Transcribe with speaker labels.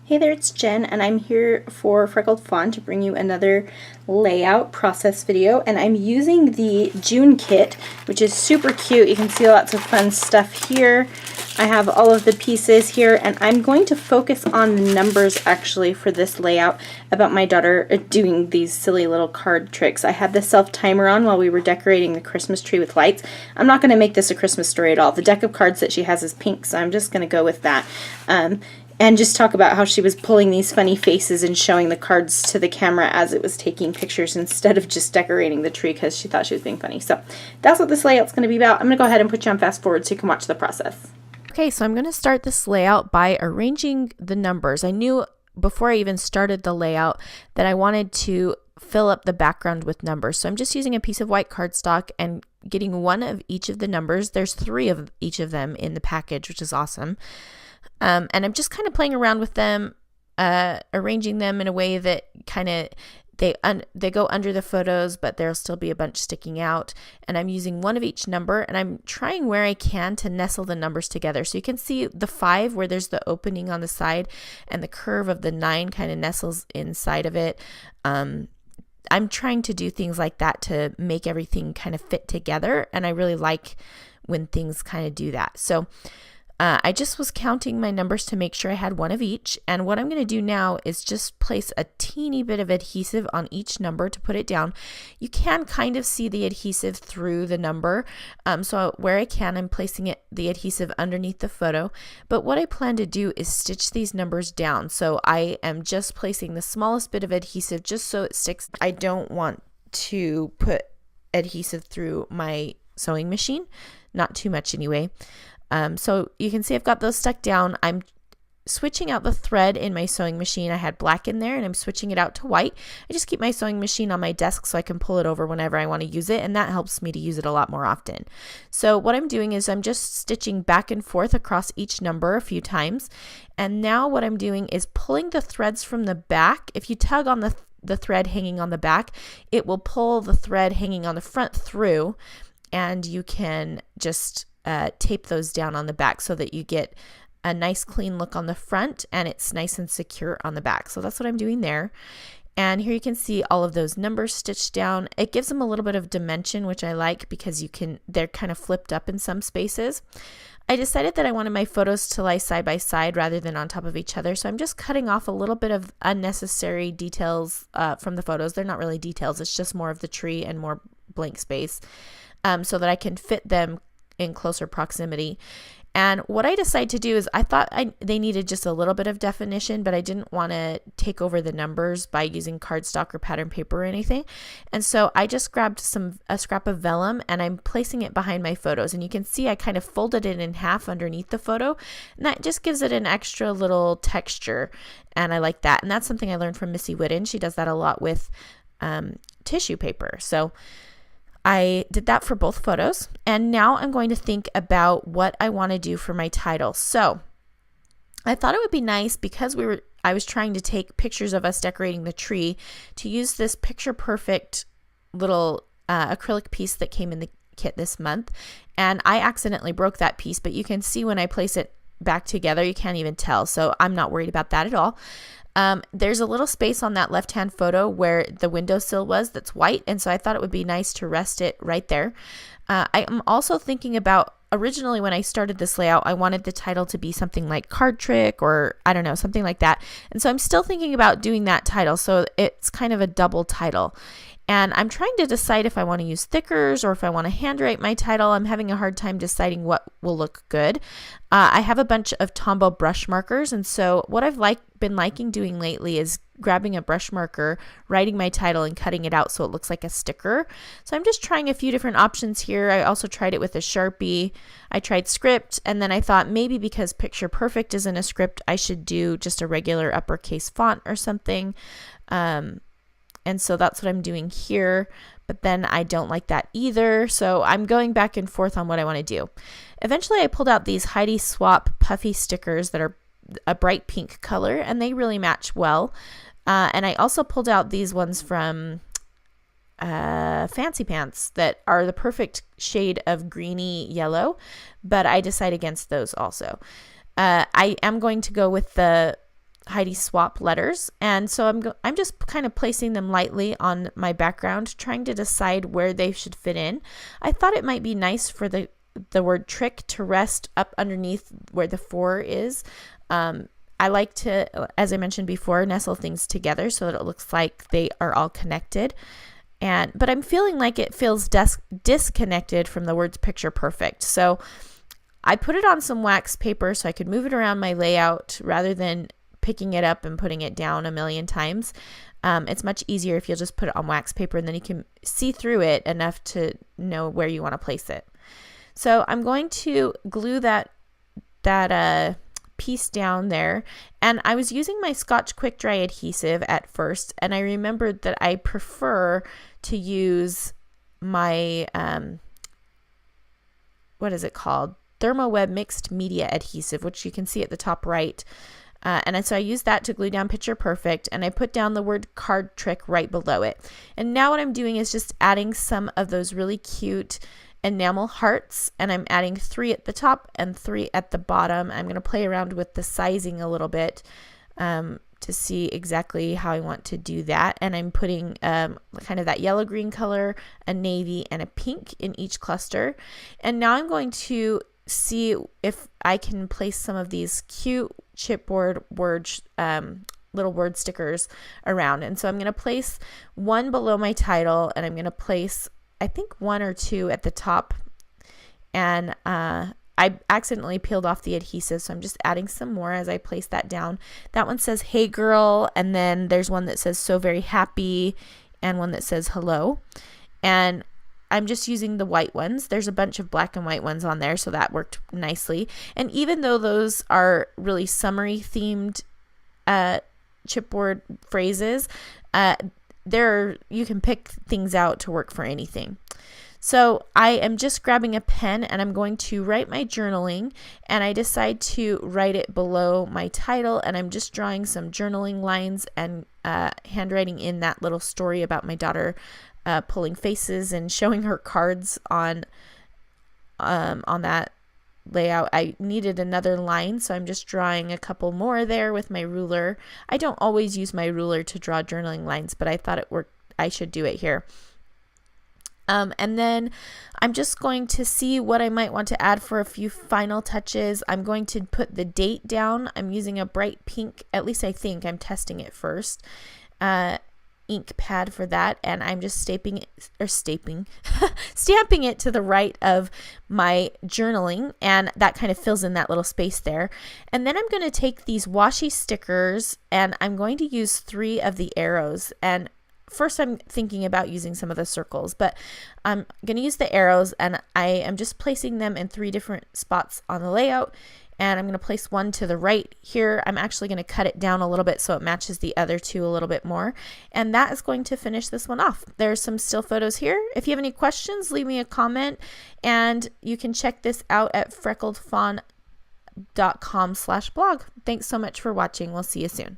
Speaker 1: Hey there, it's Jen, and I'm here for Freckled Fawn to bring you another layout process video, and I'm using the June kit, which is super cute. You can see lots of fun stuff here. I have all of the pieces here, and I'm going to focus on the numbers actually for this layout about my daughter doing these silly little card tricks. I had the self-timer on while we were decorating the Christmas tree with lights. I'm not going to make this a Christmas story at all. The deck of cards that she has is pink, so I'm just going to go with that. And just talk about how she was pulling these funny faces and showing the cards to the camera as it was taking pictures instead of just decorating the tree because she thought she was being funny. So that's what this layout's going to be about. I'm going to go ahead and put you on fast forward so you can watch the process.
Speaker 2: Okay, so I'm going to start this layout by arranging the numbers. I knew before I even started the layout that I wanted to fill up the background with numbers. So I'm just using a piece of white cardstock and getting one of each of the numbers. There's 3 of each of them in the package, which is awesome. And I'm just kind of playing around with them, arranging them in a way that kind of they go under the photos, but there'll still be a bunch sticking out. And I'm using one of each number, and I'm trying where I can to nestle the numbers together. So you can see the 5 where there's the opening on the side, and the curve of the 9 kind of nestles inside of it. I'm trying to do things like that to make everything kind of fit together, and I really like when things kind of do that. So I just was counting my numbers to make sure I had one of each, and what I'm going to do now is just place a teeny bit of adhesive on each number to put it down. You can kind of see the adhesive through the number, so where I can, I'm placing the adhesive underneath the photo, but what I plan to do is stitch these numbers down. So I am just placing the smallest bit of adhesive just so it sticks. I don't want to put adhesive through my sewing machine, not too much anyway. So you can see I've got those stuck down. I'm switching out the thread in my sewing machine. I had black in there and I'm switching it out to white. I just keep my sewing machine on my desk so I can pull it over whenever I want to use it, and that helps me to use it a lot more often. So what I'm doing is I'm just stitching back and forth across each number a few times, and now what I'm doing is pulling the threads from the back. If you tug on the thread hanging on the back, it will pull the thread hanging on the front through, and you can just tape those down on the back so that you get a nice clean look on the front and it's nice and secure on the back. So that's what I'm doing there. And here you can see all of those numbers stitched down. It gives them a little bit of dimension, which I like because they're kind of flipped up in some spaces. I decided that I wanted my photos to lie side by side rather than on top of each other. So I'm just cutting off a little bit of unnecessary details from the photos. They're not really details. It's just more of the tree and more blank space so that I can fit them in closer proximity. And what I decided to do is I thought they needed just a little bit of definition, but I didn't want to take over the numbers by using cardstock or pattern paper or anything. And so I just grabbed a scrap of vellum and I'm placing it behind my photos. And you can see I kind of folded it in half underneath the photo, and that just gives it an extra little texture. And I like that. And that's something I learned from Missy Whitten. She does that a lot with tissue paper. So I did that for both photos, and now I'm going to think about what I want to do for my title. So I thought it would be nice, because I was trying to take pictures of us decorating the tree, to use this picture perfect little acrylic piece that came in the kit this month, and I accidentally broke that piece, but you can see when I place it back together, you can't even tell, so I'm not worried about that at all. There's a little space on that left-hand photo where the windowsill was that's white, and so I thought it would be nice to rest it right there. I am also thinking about, originally when I started this layout, I wanted the title to be something like Card Trick, or I don't know, something like that. And so I'm still thinking about doing that title, so it's kind of a double title. And I'm trying to decide if I want to use thickers or if I want to handwrite my title. I'm having a hard time deciding what will look good. I have a bunch of Tombow brush markers, and so what I've been liking doing lately is grabbing a brush marker, writing my title, and cutting it out so it looks like a sticker. So I'm just trying a few different options here. I also tried it with a Sharpie. I tried script, and then I thought maybe because Picture Perfect isn't a script, I should do just a regular uppercase font or something. And so that's what I'm doing here, but then I don't like that either. So I'm going back and forth on what I want to do. Eventually I pulled out these Heidi Swap puffy stickers that are a bright pink color, and they really match well. And I also pulled out these ones from Fancy Pants that are the perfect shade of greeny yellow, but I decide against those also. I am going to go with the Heidi Swap letters. And so I'm just kind of placing them lightly on my background, trying to decide where they should fit in. I thought it might be nice for the word trick to rest up underneath where the 4 is. I like to, as I mentioned before, nestle things together so that it looks like they are all connected. But I'm feeling like it feels disconnected from the words picture perfect. So I put it on some wax paper so I could move it around my layout rather than picking it up and putting it down a million times. It's much easier if you'll just put it on wax paper, and then you can see through it enough to know where you want to place it. So I'm going to glue that piece down there, and I was using my Scotch Quick Dry adhesive at first, and I remembered that I prefer to use my what is it called, ThermoWeb Mixed Media Adhesive, which you can see at the top right. And so I used that to glue down Picture Perfect, and I put down the word card trick right below it. And now what I'm doing is just adding some of those really cute enamel hearts, and I'm adding 3 at the top and 3 at the bottom. I'm going to play around with the sizing a little bit to see exactly how I want to do that. And I'm putting kind of that yellow green color, a navy, and a pink in each cluster. And now I'm going to see if I can place some of these cute chipboard words, little word stickers around. And so I'm going to place one below my title, and I'm going to place, I think, 1 or 2 at the top. And I accidentally peeled off the adhesive, so I'm just adding some more as I place that down. That one says, "Hey girl," and then there's one that says, "So very happy," and one that says, "Hello." And I'm just using the white ones. There's a bunch of black and white ones on there, so that worked nicely. And even though those are really summery themed chipboard phrases, you can pick things out to work for anything. So I am just grabbing a pen, and I'm going to write my journaling, and I decide to write it below my title, and I'm just drawing some journaling lines and handwriting in that little story about my daughter pulling faces and showing her cards on that layout. I needed another line, so I'm just drawing a couple more there with my ruler. I don't always use my ruler to draw journaling lines, but I thought it worked. I should do it here. And then I'm just going to see what I might want to add for a few final touches. I'm going to put the date down. I'm using a bright pink, at least I think. I'm testing it first. Ink pad for that, and I'm just stamping it to the right of my journaling, and that kind of fills in that little space there. And then I'm going to take these washi stickers, and I'm going to use 3 of the arrows. And first I'm thinking about using some of the circles, but I'm going to use the arrows, and I am just placing them in 3 different spots on the layout. And I'm going to place one to the right here. I'm actually going to cut it down a little bit so it matches the other 2 a little bit more. And that is going to finish this one off. There's some still photos here. If you have any questions, leave me a comment. And you can check this out at freckledfawn.com/blog. Thanks so much for watching. We'll see you soon.